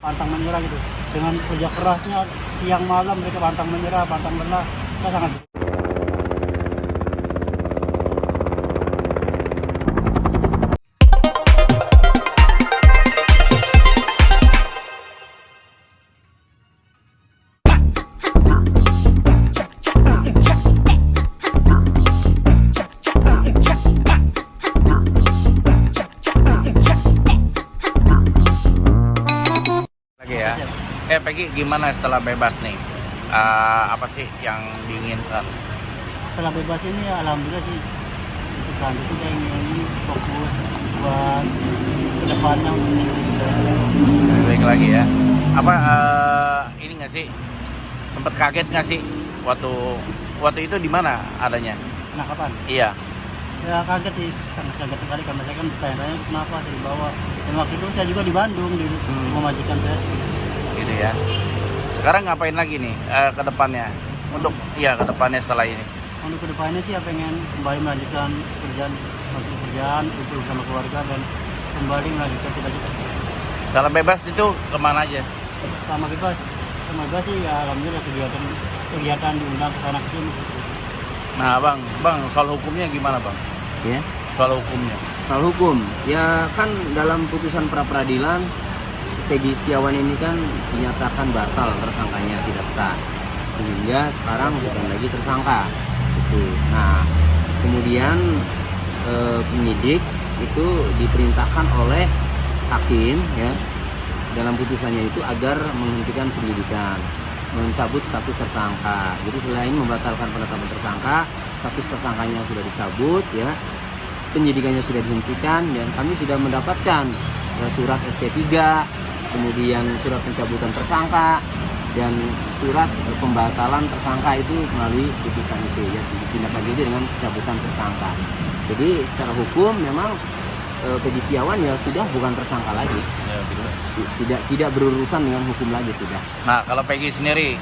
pantang menyerah gitu. Dengan kerja kerasnya siang malam mereka pantang menyerah, pantang lelah. Saya sangat lagi ya. Peggy, gimana setelah bebas nih? Apa sih yang diinginkan? setelah bebas ini alhamdulillah sih untuk selanjutnya saya ingin fokus buat kedepannya Lebih baik lagi ya. Apa ini nggak sih? Sempet kaget nggak sih waktu itu di mana adanya? penangkapan. Iya. Ya kaget sih, sangat kaget sekali karena saya kan bertanya-tanya kenapa saya dibawa. Dan waktu itu saya juga di Bandung di rumah majikan saya. Gitu ya. Sekarang ngapain lagi nih ke depannya? Untuk ke depannya setelah ini. Untuk kedepannya sih ya pengen kembali melanjutkan pekerjaan, kumpul bersama keluarga dan kembali melanjutkan cita-cita. Setelah bebas itu kemana aja? Selama bebas sih ya alhamdulillah kegiatan diundang ke sana kesini. Nah, bang, soal hukumnya gimana, bang? Ya, Soal hukumnya. soal hukum ya kan dalam putusan pra peradilan Peggy Setiawan ini kan dinyatakan batal tersangkanya tidak sah sehingga sekarang bukan lagi tersangka gitu. Nah kemudian penyidik itu diperintahkan oleh hakim ya dalam putusannya itu agar menghentikan penyidikan, mencabut status tersangka. Jadi selain membatalkan penetapan tersangka, status tersangkanya sudah dicabut ya, penyidikannya sudah dihentikan dan kami sudah mendapatkan surat SP3, kemudian surat pencabutan tersangka dan surat pembatalan tersangka itu melalui putusan itu ya, ditindaklanjuti dengan pencabutan tersangka. Jadi secara hukum memang Peggy Setiawan ya sudah bukan tersangka lagi. Ya, gitu. Tidak berurusan dengan hukum lagi sudah. Nah, kalau Peggy sendiri,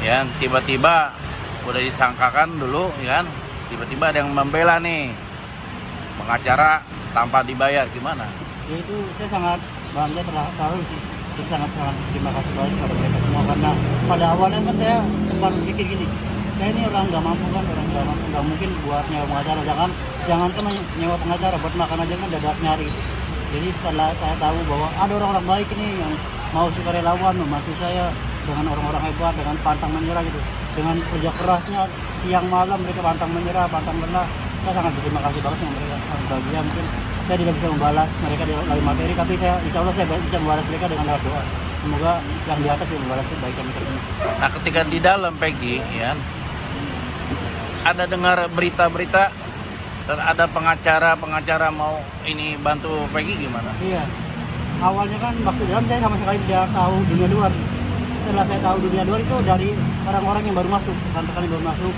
ya tiba-tiba udah disangkakan dulu, ya kan? Tiba-tiba ada yang membela nih, pengacara tanpa dibayar, gimana? Ya itu saya sangat bangga terharu sih. Saya sangat terima kasih banyak kepada mereka semua karena pada awalnya kan saya sempat berpikir gini, saya ini orang nggak mampu kan, nggak mungkin buat nyewa pengacara, jangan kan nyewa pengacara buat makan aja kan dadak nyari gitu. Jadi setelah saya tahu bahwa ada orang-orang baik ini yang mau sukarelawan membantu saya dengan orang-orang hebat, dengan pantang menyerah gitu, dengan kerja kerasnya siang malam mereka pantang menyerah, pantang lelah. Saya sangat berterima kasih banget sama mereka. Bahagia mungkin saya tidak bisa membalas mereka melalui materi, tapi insya Allah saya bisa membalas mereka dengan lewat doa. Semoga yang di atas juga membalas kebaikan mereka semua. Nah, ketika di dalam Peggy, ya, ada dengar berita-berita dan ada pengacara mau ini bantu Peggy gimana? Iya. Awalnya kan waktu dalam saya sama sekali tidak tahu dunia luar. Setelah saya tahu dunia luar itu dari orang-orang yang baru masuk, rekan-rekan yang baru masuk.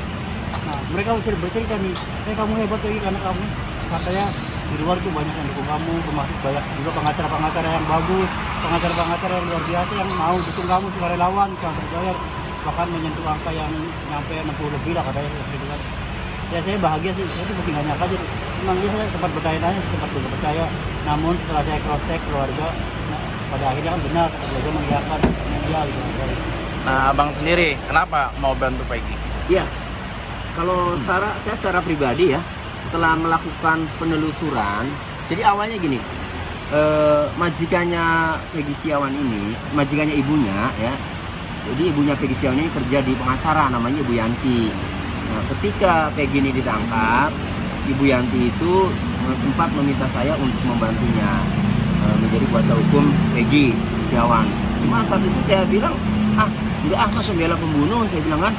Nah, mereka bercerita nih, kamu hebat lagi karena kamu katanya di luar itu banyak yang dukung kamu, termasuk banyak juga pengacara-pengacara yang bagus, pengacara-pengacara yang luar biasa yang mau dukung kamu sukarelawan, yang berbayar bahkan menyentuh angka yang nyampe 60 lebih lah katanya gitu kan. Ya saya bahagia sih, saya tuh mesti nggak nyangka aja. Memang dia saya sempat bertanya-tanya, sempat tidak percaya. Namun setelah saya cross check keluarga, nah, pada akhirnya kan benar, keluarga mengiyakan dia gitu. Nah, abang sendiri kenapa mau bantu Peggy? Iya. Kalau saya secara pribadi ya, setelah melakukan penelusuran, jadi awalnya gini, majikannya Peggy Setiawan ini, majikannya ibunya ya, jadi ibunya Peggy Setiawan ini kerja di pengacara namanya Ibu Yanti. Nah, ketika Peggy ini ditangkap, Ibu Yanti itu sempat meminta saya untuk membantunya menjadi kuasa hukum Peggy Setiawan. Cuma saat itu saya bilang, enggak, masa bela pembunuh, saya bilang kan.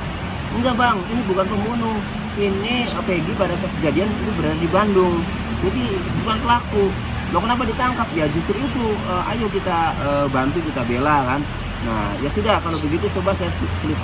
Enggak bang, ini bukan pembunuh. Ini Peggy pada saat kejadian itu berada di Bandung. Jadi bukan pelaku. Loh kenapa ditangkap? Ya justru itu, ayo kita bantu, kita bela kan. Nah ya sudah, kalau begitu coba saya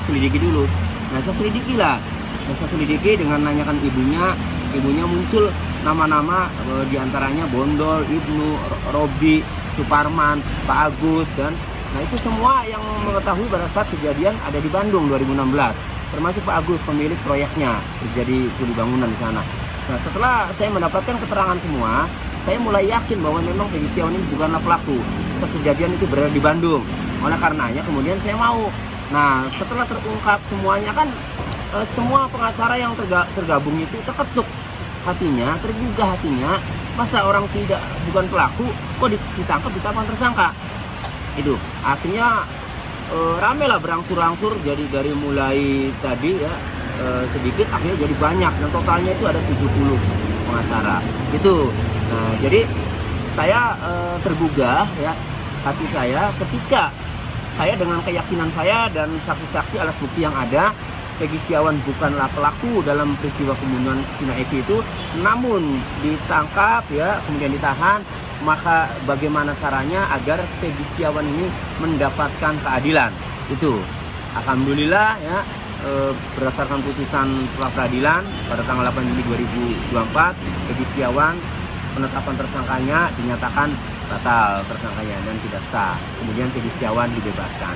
selidiki dulu. Nah saya selidiki lah. Saya selidiki dengan nanyakan ibunya. Ibunya muncul nama-nama diantaranya Bondol, Ibnu, Robi, Suparman, Pak Agus kan. Nah itu semua yang mengetahui pada saat kejadian ada di Bandung 2016. Termasuk Pak Agus, pemilik proyeknya, terjadi studi bangunan di sana. Nah setelah saya mendapatkan keterangan semua, saya mulai yakin bahwa memang Peggy Setiawan ini bukanlah pelaku. Saat kejadian itu berada di Bandung. Oleh karenanya kemudian saya mau. Nah, setelah terungkap semuanya kan semua pengacara yang tergabung itu terketuk hatinya, tergugah hatinya. Masa orang bukan pelaku kok ditangkap tersangka. Itu akhirnya rame lah, berangsur-angsur, jadi dari mulai tadi ya sedikit akhirnya jadi banyak, dan totalnya itu ada 70 pengacara itu. Nah, jadi saya tergugah ya hati saya ketika saya dengan keyakinan saya dan saksi-saksi alat bukti yang ada, Peggy Setiawan bukanlah pelaku dalam peristiwa pembunuhan Vina Eki itu, namun ditangkap ya, kemudian ditahan. Maka bagaimana caranya agar Peggy Setiawan ini mendapatkan keadilan? Itu alhamdulillah ya, berdasarkan putusan peradilan pada tanggal 8 Juli 2024, Peggy Setiawan penetapan tersangkanya dinyatakan batal tersangkanya dan tidak sah. Kemudian Peggy Setiawan dibebaskan.